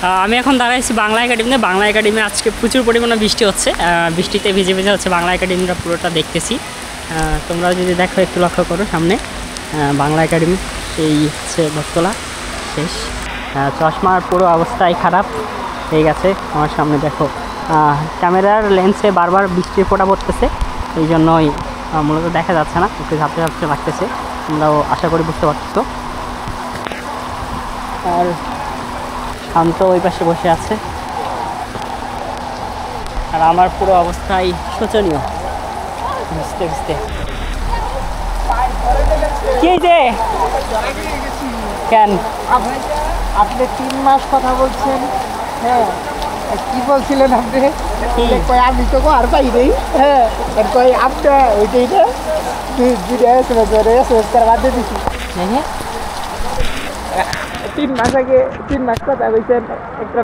আমি এখন দাঁড়াইছি বাংলা একাডেমিতে। বাংলা একাডেমি আজকে প্রচুর পরিমাণে বৃষ্টি হচ্ছে, বৃষ্টিতে ভিজে ভিজে হচ্ছে বাংলা একাডেমিটা পুরোটা দেখতেছি। তোমরা যদি দেখো একটু লক্ষ্য করো সামনে বাংলা একাডেমি, সেই হচ্ছে বটতলা শেষ। চশমার পুরো অবস্থাই খারাপ হয়ে গেছে। আমার সামনে দেখো ক্যামেরার লেন্সে বারবার বৃষ্টির ফোঁটা পড়তেছে, এই জন্যই মূলত দেখা যাচ্ছে না, একটু ঝাপসা ঝাপসা লাগতেছে, তোমরাও আশা করি বুঝতে পারছো। আর শান্ত ওই পাশে বসে আছে, আর আমার পুরো অবস্থাই শোচনীয় বুঝতে বুঝতে। কি যে কেন আপনি 3 মাস কথা বলছেন? হ্যাঁ, কি বলছিলেন আপনি? আমি তো আর পাই নেই। হ্যাঁ, কই আপনি ওইটাই না এসএমএস করে বাদ দিয়ে দিচ্ছি। 3 মাস আগে 3 মাস কথা বলছেন একটা